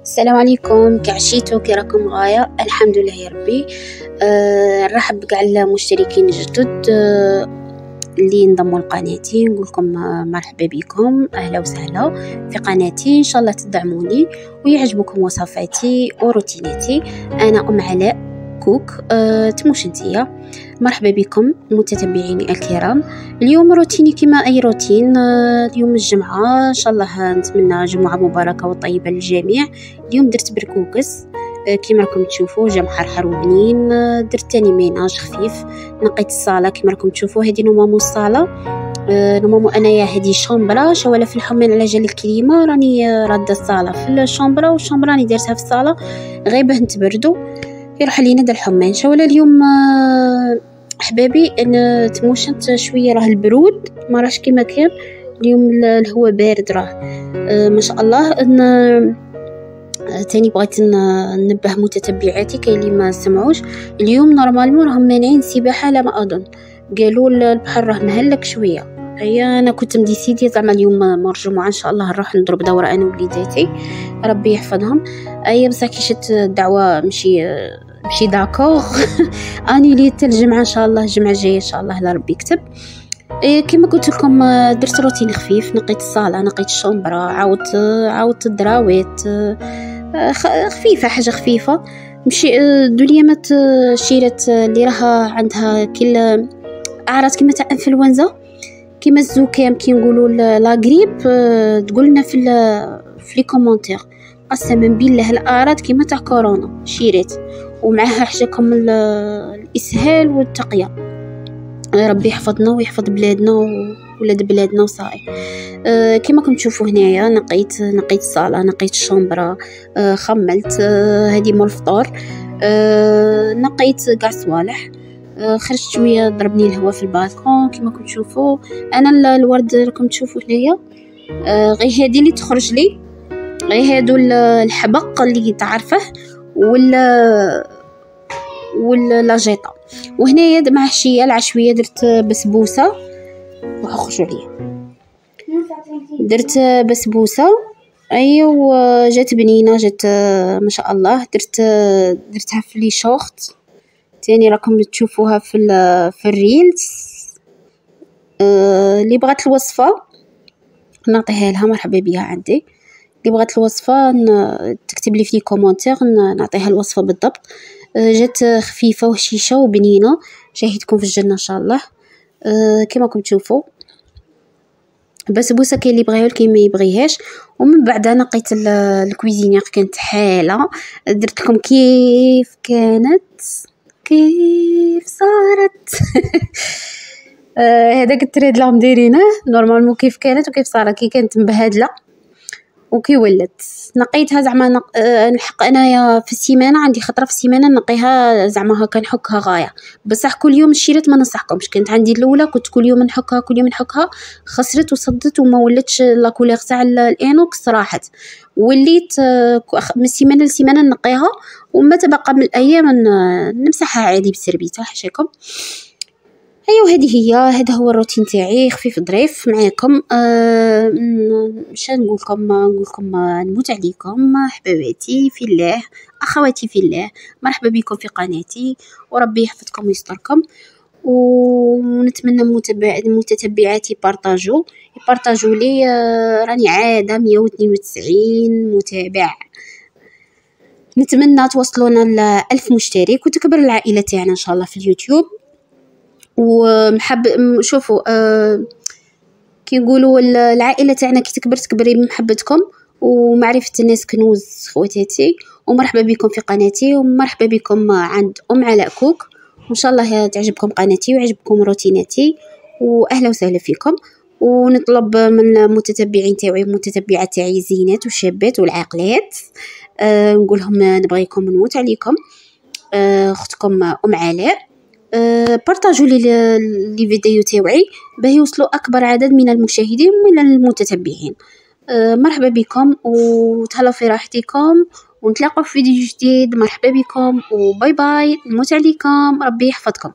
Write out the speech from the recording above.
السلام عليكم، كي عشيتو، كي راكم غاية؟ الحمد لله يا ربي. نرحب بكاع المشتركين الجدد اللي انضموا لقناتي. نقول لكم مرحبا بكم، اهلا وسهلا في قناتي. ان شاء الله تدعموني ويعجبكم وصفاتي وروتيناتي. انا ام علاء كوك، تموش انتيا. مرحبا بكم متتبعيني الكرام. اليوم روتيني كما اي روتين. اليوم الجمعه، ان شاء الله نتمنى جمعه مباركه وطيبه للجميع. اليوم درت بركوكس كيما راكم تشوفوا، جا محرحر وبنين. درت تاني ميناج خفيف، نقيت الصاله كيما راكم تشوفوا. هذه نورمالمون الصاله، نورمالمون انايا هذه شومبرا شواله في الحمام على جال الكليمه. راني راده الصاله في الشومبرا، والشومبرا راني دارتها في الصاله غير باه نتبردوا يروح علينا دا الحمان. شواله اليوم احبابي انا تموشنت شويه، راه البرود ما راهش كيما كان اليوم. الهواء بارد راه ما شاء الله. تاني بغيت ننبه متتبعاتي كاين اللي ما سمعوش. اليوم نورمالمون راهم مانعين السباحه على ما اظن، قالوا البحر راه مهلك شويه. هيا انا كنت مديسيدي زعما اليوم مور الجمعه ان شاء الله نروح نضرب دوره انا ووليداتي، ربي يحفظهم. ايا بصح كي شت الدعوه مشي داكور اني ليت الجمعه ان شاء الله، الجمعه الجايه ان شاء الله لا ربي يكتب. كما قلت لكم درت روتين خفيف، نقيت الصاله، نقيت الشومبرا، عاودت الدراويت خفيفه، حاجه خفيفه. مشي دوليامات شيرت اللي راها عندها كل اعراض كيما تاع انفلونزا، كيما الزكام، كي نقولوا لا غريب، تقولنا في لي كومونتير. قسما بالله الاعراض كيما تاع كورونا شيرت، ومعها حاجه الاسهال والتقيه. ربي يحفظنا ويحفظ بلادنا وولاد بلادنا وصاي. كما كنتم تشوفوا هنايا نقيت الصاله، نقيت الشومبرا، خملت هذه مول الفطور، نقيت كاع صوالح. خرجت شويه ضربني الهواء في البالكون كما كنتم تشوفوا. انا الورد راكم تشوفوا هنايا غير هذه اللي تخرج لي، غير هادو الحبق اللي تعرفه ولا لاجيطه. وهنايا مع العشويه درت بسبوسه وخرجوا لي، درت بسبوسه. ايوا جات بنينه، جات ما شاء الله. درتها في لي شورت تاني راكم تشوفوها في الريلز. اللي بغات الوصفه نعطيها لها، مرحبا بها عندي. اللي بغات الوصفه تكتب لي في لي كومونتير نعطيها الوصفه بالضبط. جات خفيفه وهشيشه وبنينه، شاهدكم في الجنه ان شاء الله. كما راكم تشوفوا بسبوسه، كاين اللي يبغيها والكاين ما يبغيهاش. ومن بعد نقيت الكويزينير، كانت حاله درت لكم كيف كانت كيف صارت هذاك التريد اللي دايرينه نورمالمون كيف كانت وكيف صارت. كي كانت مبهدله وكي ولات نقيتها زعما نحق انايا في السيمانه، عندي خطره في السيمانه نقيها زعما هكا نحكها غايه. بصح كل يوم الشيرات ما ننصحكمش. كانت عندي الاولى كنت كل يوم نحكها خسرت وصدت وما ولاتش لا كولير تاع الانوكس راحت. وليت من السيمانه لسيمانه نقيها، وما تبقى من الايام نمسحها عادي بالسربيته حاشاكم. ايوا هذا هو الروتين تاعي، خفيف ظريف معاكم. مش نقول لكم نموت عليكم حبايباتي في الله، اخواتي في الله. مرحبا بكم في قناتي، وربي يحفظكم ويستركم. ونتمنى متتبعاتي بارطاجوا لي. راني عاده 192 متابع، نتمنى توصلونا ل 1000 مشترك وتكبر العائله تاعنا ان شاء الله في اليوتيوب. ومحب شوفوا كي يقولوا العائله تاعنا كي تكبر بمحبتكم ومعرفه الناس كنوز خواتاتي. ومرحبا بكم في قناتي، ومرحبا بكم عند ام علاء كوك. وان شاء الله تعجبكم قناتي ويعجبكم روتيناتي، واهلا وسهلا فيكم. ونطلب من المتتبعين تاعي والمتتبعات تاعي الزينات والشابات والعاقلات، نقولهم نبغيكم ونموت عليكم. اختكم ام علاء. بارطاجوا لي فيديو تاوعي باه يوصلوا اكبر عدد من المشاهدين ومن المتتبعين. مرحبا بكم وتهلاو في راحتكم، ونتلاقوا في فيديو جديد. مرحبا بكم وباي باي، نموت عليكم، ربي يحفظكم.